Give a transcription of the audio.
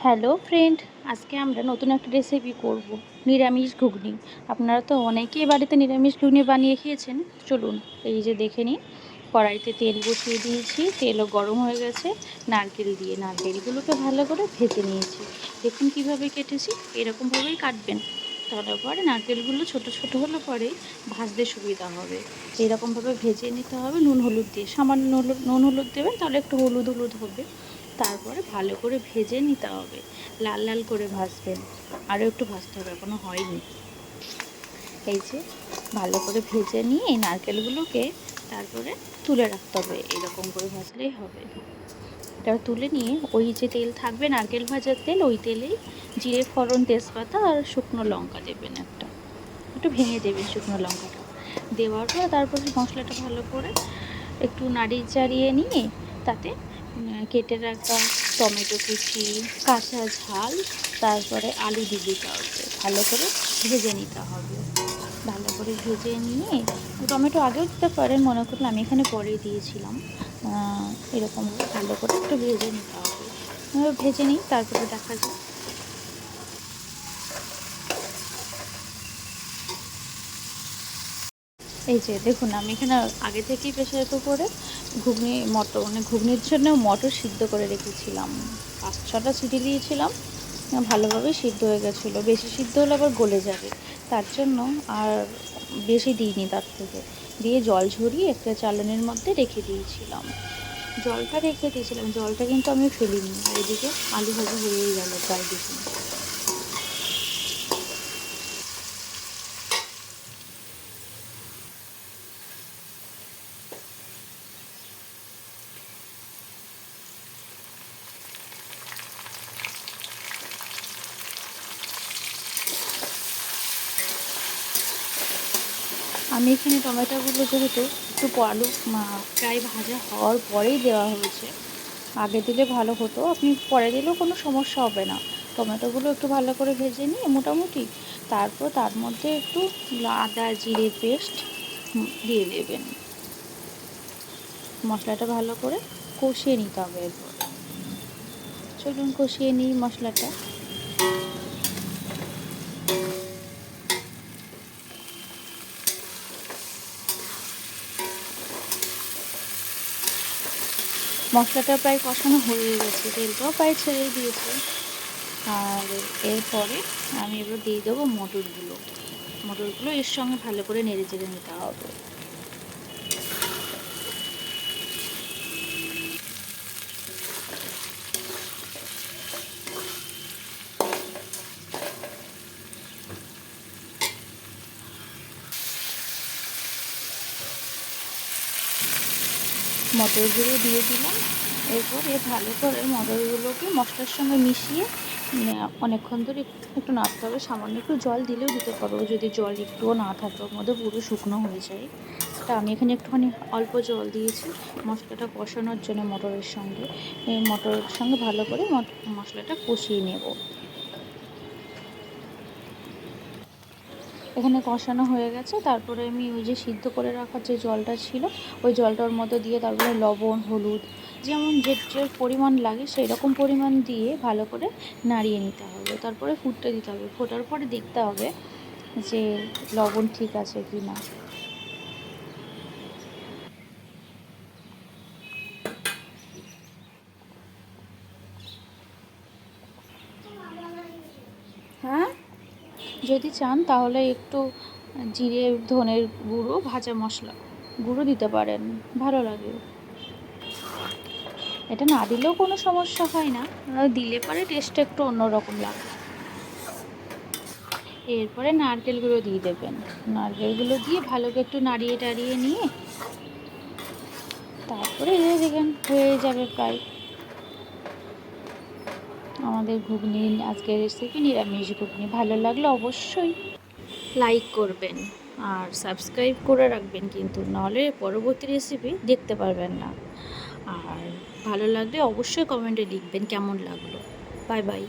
Hello friend, আজকে আমরা নতুন একটা রেসিপি করব, নিরামিষ ঘুগনি। আপনারা তো অনেকেই বাড়িতে নিরামিষ ঘুগনি বানিয়ে খেয়েছেন। চলুন, এই যে দেখে নিন, কড়াইতে তেল বসিয়ে দিয়েছি, তেলও গরম হয়ে গেছে। নারকেল দিয়ে নারকেলগুলোকে ভালো করে ভেজে নিয়েছি। দেখুন কিভাবে কেটেছি, এরকমভাবেই কাটবেন। তাহলে পরে নারকেলগুলো ছোট ছোট হলে পরে ভাজতে সুবিধা হবে। এরকমভাবে ভেজে নিতে হবে নুন হলুদ দিয়ে, সামান্য নুন হলুদ দেবেন, তাহলে একটু হলুদ হলুদ হবে। তারপরে ভালো করে ভেজে নিতে হবে, লাল লাল করে ভাজবেন। আরও একটু ভাজতে হবে, এখনও হয়নি। এই যে ভালো করে ভেজে নিয়ে এই নারকেলগুলোকে তারপরে তুলে রাখতে হবে, এরকম করে ভাজলেই হবে। এটা তুলে নিয়ে ওই যে তেল থাকবে নারকেল ভাজার তেল, ওই তেলেই জিরে ফোড়ন তেজপাতা আর শুকনো লঙ্কা দেবেন, একটু ভেঙে দেবেন শুকনো লঙ্কাটা। দেওয়ার পর তারপরে মশলাটা ভালো করে একটু নাড়িয়ে চাড়িয়ে নিয়ে তাতে কেটে রাখা টমেটো কুচি, কাঁচা ঝাল, তারপরে আলু দিয়ে দিতে হবে, ভালো করে ভেজে নিতে হবে। ভালো করে ভেজে নিয়ে টমেটো আগেও দিতে পারেন, মনে করলে আমি এখানে পরেই দিয়েছিলাম। এরকমভাবে ভালো করে একটু ভেজে নিতে হবে। ভেজে নিই, তারপরে দেখা যায়। এই যে দেখুন, আমি এখানে আগে থেকেই প্রেসারের উপরে ঘুগনির জন্য মটর সিদ্ধ করে রেখেছিলাম। 5-6টা সিটি দিয়েছিলাম, ভালোভাবে সিদ্ধ হয়ে গেছিলো। বেশি সিদ্ধ হলে আবার গলে যাবে, তার জন্য আর বেশি দিইনি, তার থেকে দিয়ে জল ঝরিয়ে একটা চালনির মধ্যে রেখে দিয়েছিলাম। জলটা কিন্তু আমি ফেলিনি। আর এদিকে আলু ভাজা হয়েই গেল প্রায়, দেখুন। আমি এখানে টমেটোগুলো যেহেতু একটু আলু প্রায় ভাজা হওয়ার পরেই দেওয়া হয়েছে, আগে দিলে ভালো হতো, আপনি পরে দিলেও কোনো সমস্যা হবে না। টমেটোগুলো একটু ভালো করে ভেজে নিয়ে মোটামুটি, তারপর তার মধ্যে একটু আদা জিরে পেস্ট দিয়ে দেবেন। মশলাটা ভালো করে কষিয়ে নিতে হবে। এরপর চলুন কষিয়ে নিই মশলাটা। মশলাটা প্রায় কষানো হয়ে গেছে, তেলটাও প্রায় ছেড়ে দিয়েছে। আর এরপরে আমি এবার দিয়ে দেবো মটরগুলো এর সঙ্গে ভালো করে নেড়ে চেড়ে নিতে হবে। মটরগুলো দিয়ে দিলাম। এরপরে ভালো করে মটরগুলোকে মশলার সঙ্গে মিশিয়ে অনেকক্ষণ ধরে একটু নাড়তে হবে। সামান্য একটু জল দিলেও দিতে পারবো, যদি জল একটুও না থাকে, ওর মধ্যে পুরো শুকনো হয়ে যায়। তা আমি এখানে একটুখানি অল্প জল দিয়েছি মশলাটা কষানোর জন্য। মটরের সঙ্গে ভালো করে মশলাটা কষিয়ে নেব। এখানে কষানো হয়ে গেছে, তারপরে আমি ওই যে সিদ্ধ করে রাখার যে জলটা ছিল, ওই জলটার মধ্যে দিয়ে তারপরে লবণ হলুদ যেমন যে যে পরিমাণ লাগে সেই রকম পরিমাণ দিয়ে ভালো করে নাড়িয়ে নিতে হবে। তারপরে ফুটতে দিতে হবে, ফোটার পরে দেখতে হবে যে লবণ ঠিক আছে কি না। হ্যাঁ, যদি চান তাহলে একটু জিরে ধনের গুঁড়ো ভাজা মশলা গুঁড়ো দিতে পারেন, ভালো লাগে। এটা না দিলেও কোনো সমস্যা হয় না, দিলে পরে টেস্টটা একটু অন্যরকম লাগে। এরপরে নারকেলগুলো দিয়ে দেবেন। নারকেলগুলো দিয়ে ভালো করে একটু নাড়িয়ে টাড়িয়ে নিয়ে তারপরে দেখেন হয়ে যাবে প্রায় আমাদের ঘুগনি। আজকের রেসিপি নিরামিষ ঘুগনি। ভালো লাগলে অবশ্যই লাইক করবেন আর সাবস্ক্রাইব করে রাখবেন, কিন্তু নাহলে পরবর্তী রেসিপি দেখতে পারবেন না। আর ভালো লাগলে অবশ্যই কমেন্টে লিখবেন কেমন লাগলো। Bye bye.